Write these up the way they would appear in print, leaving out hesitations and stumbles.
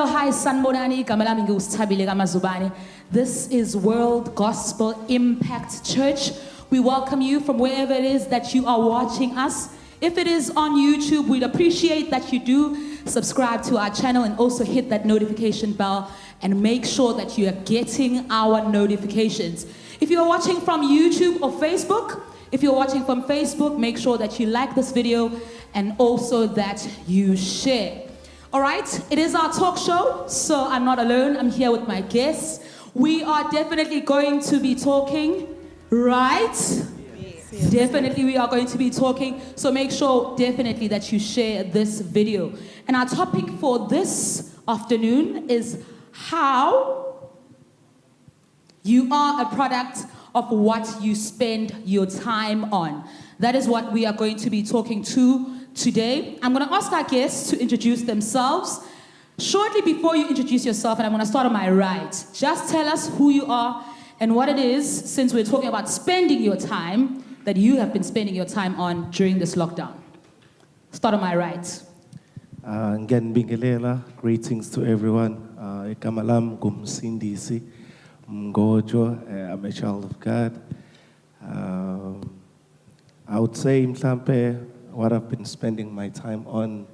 Hello, hi, sanibonani, igama lami Sthabile KaMazubane. This is World Gospel Impact Church. We welcome you from wherever it is that you are watching us. If it is on YouTube, we'd appreciate that you do subscribe to our channel and also hit that notification bell and make sure that you are getting our notifications. If you are watching from YouTube or Facebook, if you're watching from Facebook, make sure that you like this video and also that you share. All right, it is our talk show, so I'm not alone. I'm here with my guests. We are definitely going to be talking, right? Yes. Definitely we are going to be talking, so make sure definitely that you share this video. And our topic for this afternoon is how you are a product of what you spend your time on. That is what we are going to be talking to today. I'm going to ask our guests to introduce themselves. Shortly before you introduce yourself, and I'm going to start on my right, just tell us who you are and what it is, since we're talking about spending your time, that you have been spending your time on during this lockdown. Start on my right. Greetings to everyone. Igama lami ngumsindisi Mngotshwa. I'm a child of God. I would say mhlampe what I've been spending my time on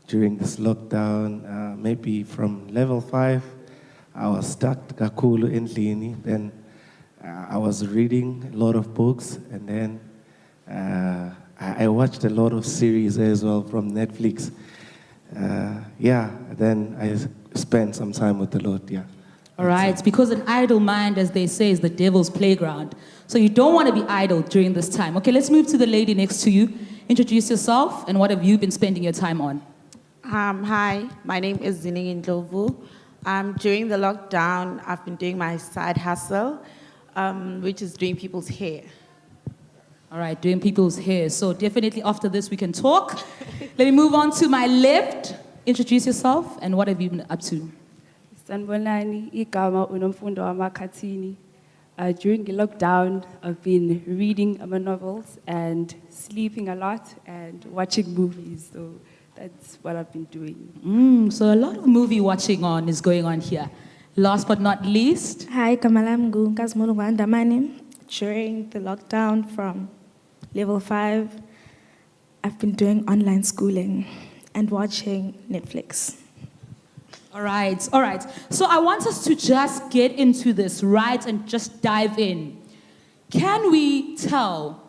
during this lockdown, maybe from level 5, I was stuck kakhulu endlini. Then I was reading a lot of books, and then I watched a lot of series as well from Netflix. Then I spent some time with the Lord, All right, because an idle mind, as they say, is the devil's playground. So you don't want to be idle during this time. Okay, let's move to the lady next to you. Introduce yourself, and what have you been spending your time on? Hi, my name is Zining Ndlovu. During the lockdown, I've been doing my side hustle, which is doing people's hair. All right, doing people's hair. So definitely after this, we can talk. Let me move on to my left. Introduce yourself, and what have you been up to? Sanibonani, igama unomfundo wamakhathini. During the lockdown, I've been reading novels and sleeping a lot and watching movies. So that's what I've been doing. So a lot of movie watching is going on here. Last but not least. Hi, Kamalam Ngazmunugwandamane. During the lockdown from level 5, I've been doing online schooling and watching Netflix. All right. So I want us to just get into this, right, and just dive in. Can we tell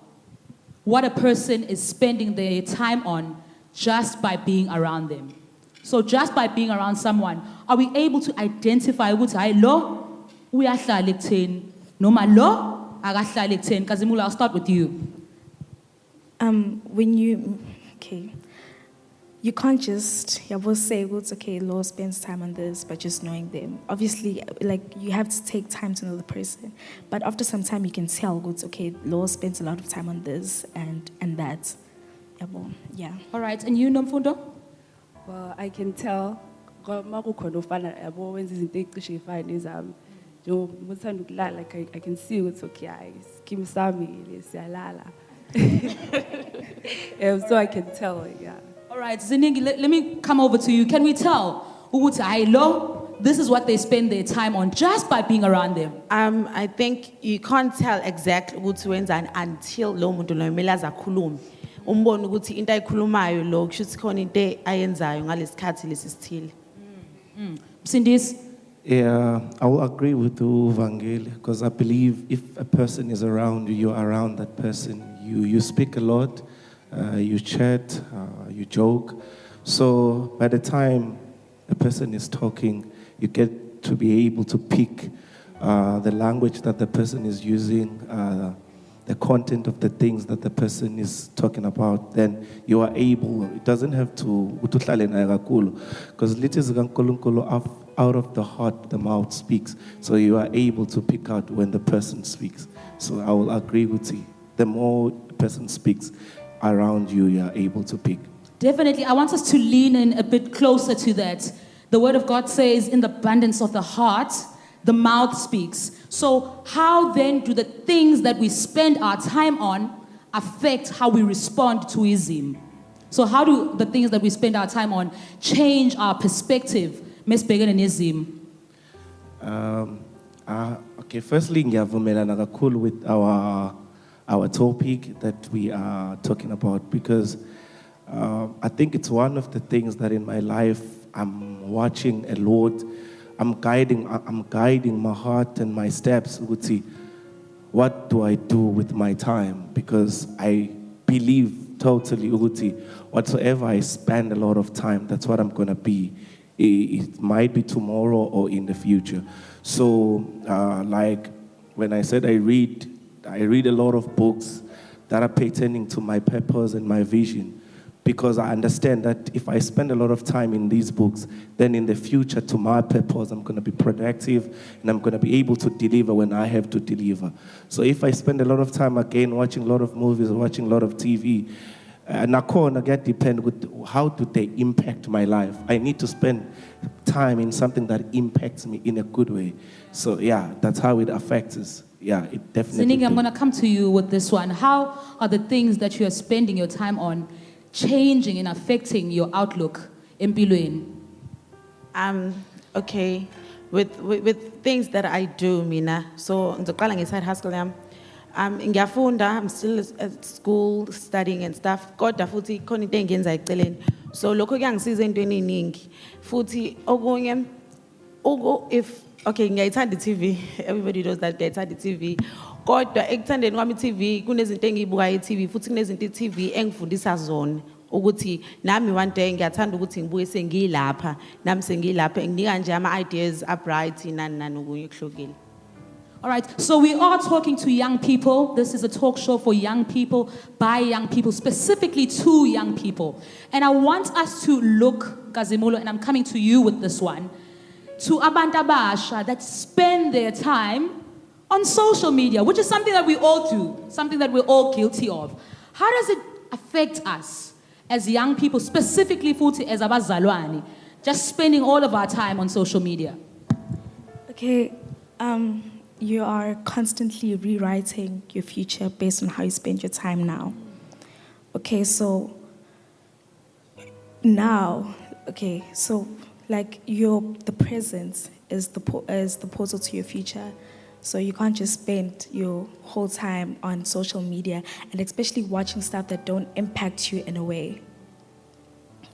what a person is spending their time on just by being around them? So just by being around someone, are we able to identify ukuthi lo uyahlala ekutheni noma lo akahlala ekutheni? Kazimula, I'll start with you. You can't just say, okay, Law spends time on this, but just knowing them. Obviously, you have to take time to know the person. But after some time, you can tell, okay, Law spends a lot of time on this and that. Yeah. All right, and you, Nomfundo? Well, I can tell. I can see it's okay. So I can tell, yeah. All right, Ziningi, let me come over to you. Can we tell this is what they spend their time on just by being around them? I think you can't tell exactly until lo muntu lo kumele azakhulume. Umbone ukuthi into ayikhulumayo lo kushuthi khona into ayenzayo ngalesikhathi lesisithile. Msindisi? Yeah, I will agree with you, Vangeli, because I believe if a person is around you, you're around that person. You speak a lot, you chat, you joke. So by the time a person is talking, you get to be able to pick the language that the person is using, the content of the things that the person is talking about. Then you are able, it doesn't have to, because out of the heart, the mouth speaks. So you are able to pick out when the person speaks. So I will agree with you. The more a person speaks around you, you are able to pick. Definitely. I want us to lean in a bit closer to that. The word of God says, in the abundance of the heart, the mouth speaks. So how then do the things that we spend our time on affect how we respond to Him? So how do the things that we spend our time on change our perspective mesibhekene nezimo. Okay, firstly, ngiyavumelana kakhulu with our topic that we are talking about because I think it's one of the things that in my life I'm watching a lot. I'm guiding my heart and my steps. Ukuthi, what do I do with my time? Because I believe totally, ukuthi, whatsoever I spend a lot of time, that's what I'm gonna be. It might be tomorrow or in the future. So, like when I said I read a lot of books that are pertaining to my purpose and my vision, because I understand that if I spend a lot of time in these books, then in the future, to my purpose, I'm going to be productive and I'm going to be able to deliver when I have to deliver. So if I spend a lot of time again watching a lot of movies, watching a lot of TV, nakhona kuyadepend with how do they impact my life. I need to spend time in something that impacts me in a good way. So yeah, that's how it affects us. Yeah, it definitely. Ziningi, I'm going to come to you with this one. How are the things that you are spending your time on changing and affecting your outlook empilweni? Okay, with things that I do, mina. So ngizoqala nge-side hustle yami. Ngiyafunda, I'm still at school studying and stuff. Kodwa futhi khona into engiyenzayo eceleni. So lokho kuyangisiza entweni eningi. Futhi okunye if okay, ngiyayithanda i-TV. Everybody knows that ngiyayithanda i-TV. Kodwa ekuthandeni kwami i-TV kunezinto engiyibukayo i-TV futhi kunezinto i-TV engifundisa zona ukuthi nami one day ngiyathanda ukuthi ngibuye sengiyilapha nami sengiyilapha nginika nje ama ideas upright nani okunye kuhlukile. All right, so we are talking to young people. This is a talk show for young people, by young people, specifically to young people. And I want us to look, Kazimulo, and I'm coming to you with this one, to abantu abasha that spend their time on social media, which is something that we all do, something that we're all guilty of. How does it affect us as young people, specifically futhi as abazalwane, just spending all of our time on social media? Okay, you are constantly rewriting your future based on how you spend your time now. Okay, so now, okay, so like the present is the portal to your future. So you can't just spend your whole time on social media and especially watching stuff that don't impact you in a way.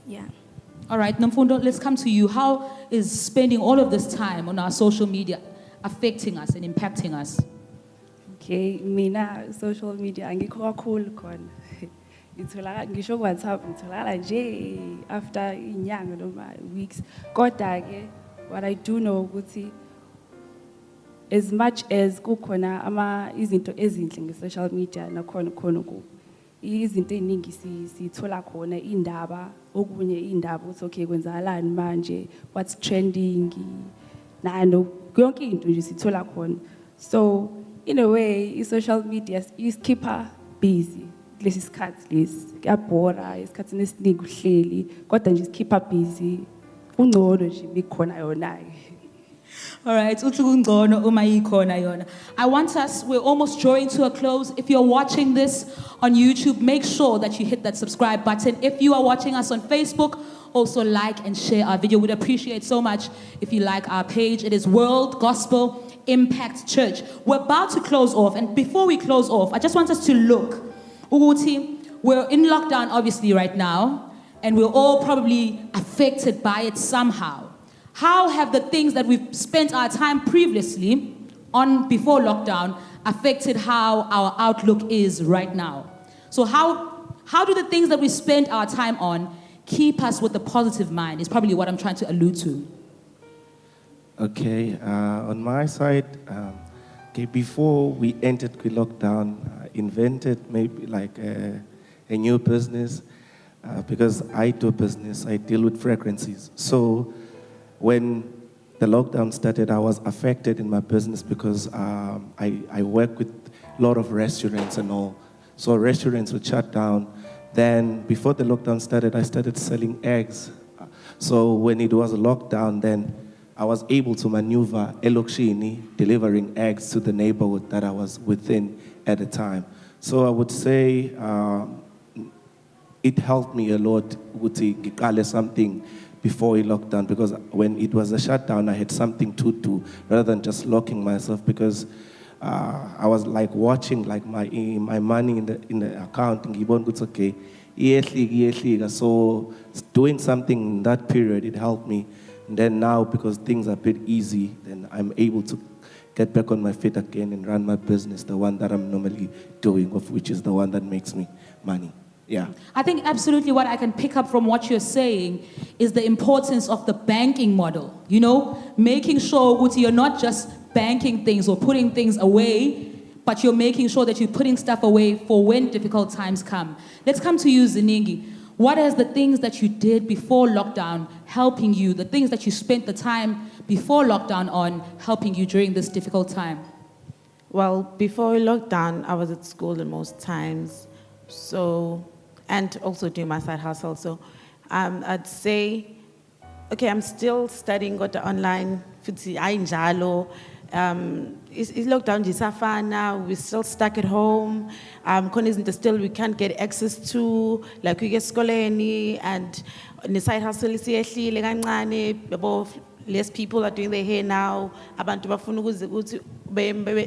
Yeah. All right, Namfundo, let's come to you. How is spending all of this time on our social media affecting us and impacting us? Okay, mina social media angikho kakhulu khona. Ngithola ngisho WhatsApp ngithola nje after inyanga noma weeks. Kodwa ke what I do know ukuthi as much as kukhona izinto ezinhle nge-social media nakhona khona izinto eziningi sithola khona indaba okunye indaba ukuthi okay kwenzakalani manje, what's trending, nano yonke into nje sithola khona. So in a way i-social media is keep her busy kulesi sikhathi lesi kuyabhora esikhathini esiningi uhleli kodwa nje keep her busy ungcono nje bikhona yona. All right, I want us, we're almost drawing to a close. If you're watching this on YouTube, make sure that you hit that subscribe button. If you are watching us on Facebook, also like and share our video. We'd appreciate so much if you like our page. It is World Gospel Impact Church. We're about to close off, and before we close off, I just want us to look. We're in lockdown obviously right now, and we're all probably affected by it somehow. How have the things that we've spent our time previously on before lockdown affected how our outlook is right now? So how do the things that we spend our time on keep us with a positive mind is probably what I'm trying to allude to. Okay, on my side, okay, before we entered the lockdown, I invented maybe like a new business because I do business, I deal with fragrances. So when the lockdown started, I was affected in my business because I work with a lot of restaurants and all. So restaurants would shut down. Then before the lockdown started, I started selling eggs. So when it was a lockdown, then I was able to maneuver Elokshini, delivering eggs to the neighborhood that I was within at the time. So I would say it helped me a lot, ukuthi ngiqale something before he locked down, because when it was a shutdown, I had something to do rather than just locking myself, because I was like watching like my money in the account, and it's okay. So doing something in that period, it helped me. And then now, because things are a bit easy, then I'm able to get back on my feet again and run my business, the one that I'm normally doing, of which is the one that makes me money. Yeah. I think absolutely what I can pick up from what you're saying is the importance of the banking model. You know, making sure, Guti, you're not just banking things or putting things away, but you're making sure that you're putting stuff away for when difficult times come. Let's come to you, Ziningi. What is the things that you did before lockdown helping you, the things that you spent the time before lockdown on helping you during this difficult time? Well, before lockdown, I was at school in most times, so, and also doing my side hustle. So I'd say, okay, I'm still studying, got the online, futhi ayinjalo. It's lockdown jisafana, we're still stuck at home. Still we can't get access to, like we get skoleni, and the side hustle is less people are doing their hair now. Abantu bafuna ukuthi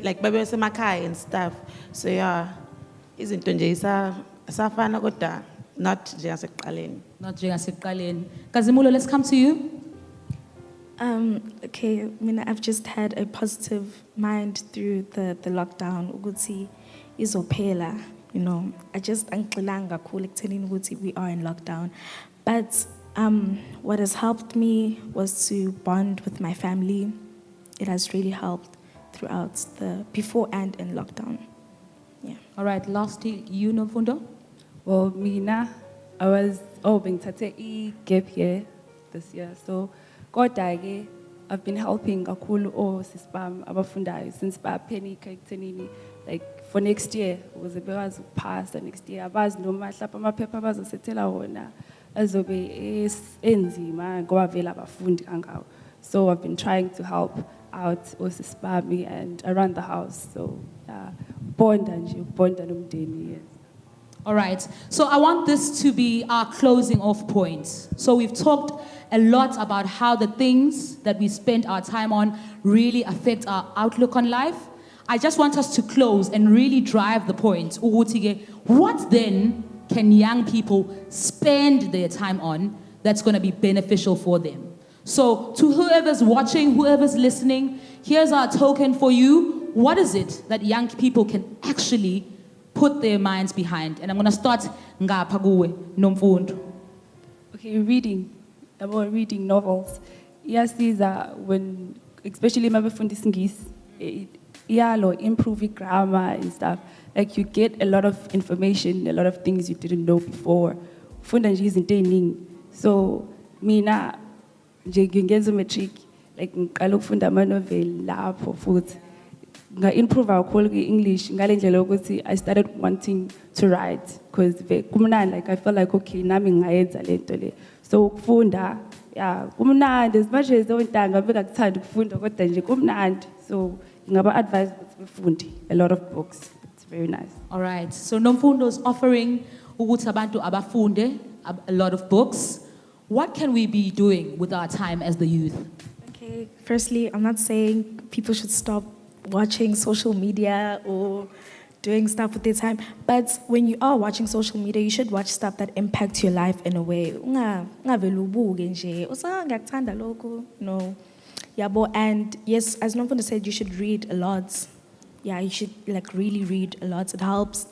like babe basemakhaya and stuff. So yeah, izinto nje isafana kodwa not njengasekuqaleni. Not njengasekuqaleni. Kazimulo, let's come to you. Okay, I mean, I've just had a positive mind through the lockdown. Ukuthi izophela, you know. I just angilanga kakhulu ekutheni ukuthi we are in lockdown. But what has helped me was to bond with my family. It has really helped throughout the before and in lockdown. Yeah. All right, lastly, you, Nomfundo? Well, mina, I was being a gap year this year. So, kodwa-ke, I've been helping kakhulu sisbam abafundayo since ba-panic ekuthenini, like for next year, ukuze bekwazi ukuphasa next year. Abazi noma mhlawumbe amaphepha abazosethela wona azobe enzima ngoba vele abafundi kangawo. So I've been trying to help out osisbami and around the house. So bonda nomndeni, yes. All right, so I want this to be our closing off point. So we've talked a lot about how the things that we spend our time on really affect our outlook on life. I just want us to close and really drive the point. What then can young people spend their time on that's going to be beneficial for them? So to whoever's watching, whoever's listening, here's our token for you. What is it that young people can actually put their minds behind? And I'm going to start ngapha kuwe Nomfundo. Okay, reading novels. Iyasiza when, especially mabefundi isingisi, improve grammar and stuff. Like you get a lot of information, a lot of things you didn't know before. Funda nje izinto eziningi. So mina nje ngenza matric, like ngiqala ukufunda ama novel lapho futhi nga-improve kakhulu English ngale ndlela ukuthi I started wanting to write because kumnandi, like I felt like okay nami ngayenza lento le. So ukufunda kumnandi, as much as ontanga bekakuthanda ukufunda kodwa nje kumnandi. So ngaba advise ukuthi befunde a lot of books. It's very nice. All right, so Nomfundo is offering ukuthi abantu abafunde a lot of books. What can we be doing with our time as the youth? Okay, firstly, I'm not saying people should stop watching social media or doing stuff with their time, but when you are watching social media, you should watch stuff that impacts your life in a way. No. And yes, as Nomfundo said, you should read a lot. Yeah, you should like really read a lot. It helps,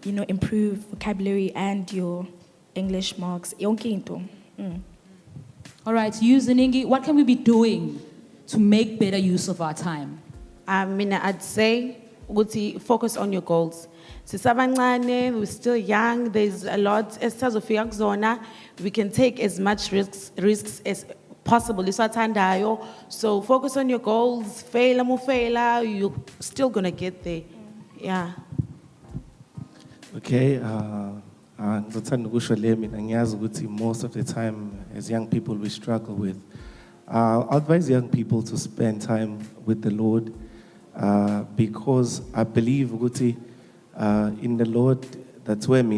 improve vocabulary and your English marks. All right, you, Ziningi, what can we be doing to make better use of our time? I'd say, focus on your goals. We're still young, there's a lot. We can take as much risks as possible. So focus on your goals. Fail, you're still gonna get there. Yeah. Okay, most of the time as young people we struggle with. I advise young people to spend time with the Lord because I believe in the Lord, that's where I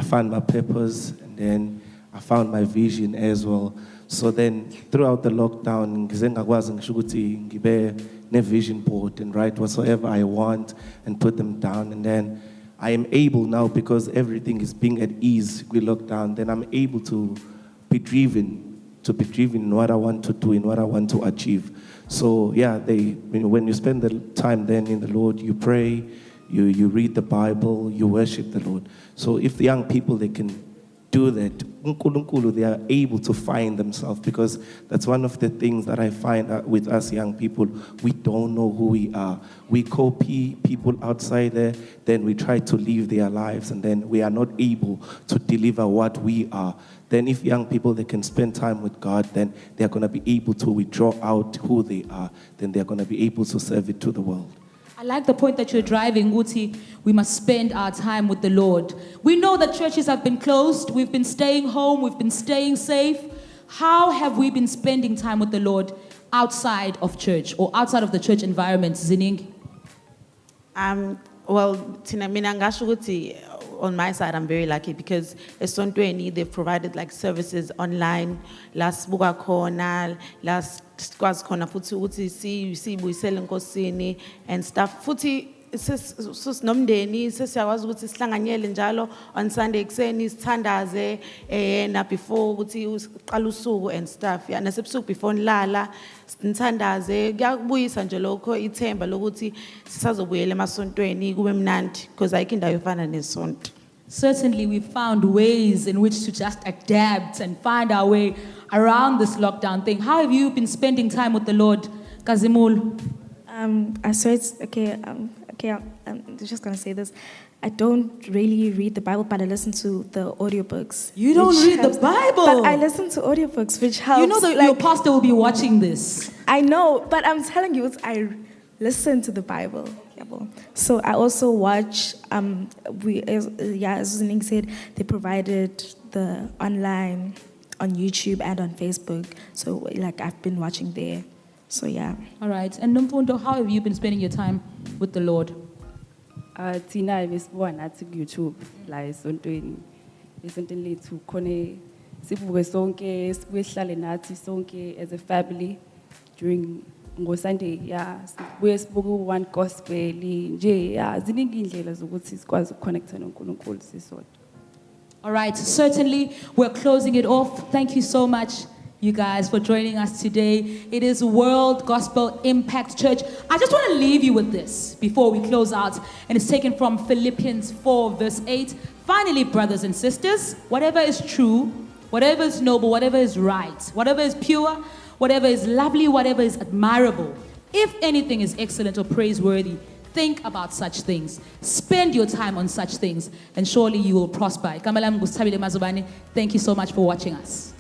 find my purpose, and then I found my vision as well. So then throughout the lockdown, ngize ngakwazi ngisho ukuthi ngibe ne-vision board and write whatsoever I want and put them down. And then I am able now, because everything is being at ease with lockdown, then I'm able to be driven in what I want to do, in what I want to achieve. So yeah, when you spend the time then in the Lord, you pray, you read the Bible, you worship the Lord. So if the young people, they can do that, they are able to find themselves, because that's one of the things that I find with us young people. We don't know who we are. We copy people outside there, then we try to live their lives, and then we are not able to deliver what we are. Then if young people, they can spend time with God, then they're going to be able to withdraw out who they are. Then they're going to be able to serve it to the world. I like the point that you're driving, Guti. We must spend our time with the Lord. We know that churches have been closed. We've been staying home. We've been staying safe. How have we been spending time with the Lord outside of church or outside of the church environment, Zining? Well, Tina, mina ngasho ukuthi, on my side, I'm very lucky because esontweni they've provided like services online. Last buka khona, last kwazi khona futhi ukuthi sibuyisele enkosini and stuff. Futhi nomndeni sesiyakwazi ukuthi sihlanganyele njalo on Sunday ekseni sithandaze na before ukuthi uqala usuku and stuff. Ya nasebusuku before nilala sithandaze, kuyabuyisa nje lokho ithemba lokuthi sisazobuyela emasontweni kube mnandi because ayikho indawo efana nesonto. Certainly, we've found ways in which to just adapt and find our way around this lockdown thing. How have you been spending time with the Lord, Kazimul? So it's okay. I'm just gonna say this. I don't really read the Bible, but I listen to the audiobooks. You don't which read helps. the Bible? But I listen to audiobooks, which helps. You know that your pastor will be watching this. I know, but I'm telling you, I listen to the Bible. So I also watch. As Zining said, they provided the online on YouTube and on Facebook. So like I've been watching there. So yeah. All right. And Nomfundo, how have you been spending your time with the Lord? Tina ibesibuka nathi ku-YouTube la esontweni lethu khona sibuke sonke sibuye sihlale nathi sonke as a family during ngoSunday sibuye sibuke one gospel nje ziningi indlela zokuthi sikwazi ukuconnecta noNkulunkulu sisodwa. All right, certainly we're closing it off. Thank you so much, you guys, for joining us today. It is World Gospel Impact Church. I just want to leave you with this before we close out, and it's taken from Philippians 4, verse 8. Finally, brothers and sisters, whatever is true, whatever is noble, whatever is right, whatever is pure, whatever is lovely, whatever is admirable, if anything is excellent or praiseworthy, think about such things. Spend your time on such things, and surely you will prosper. Sthabile KaMazubane, thank you so much for watching us.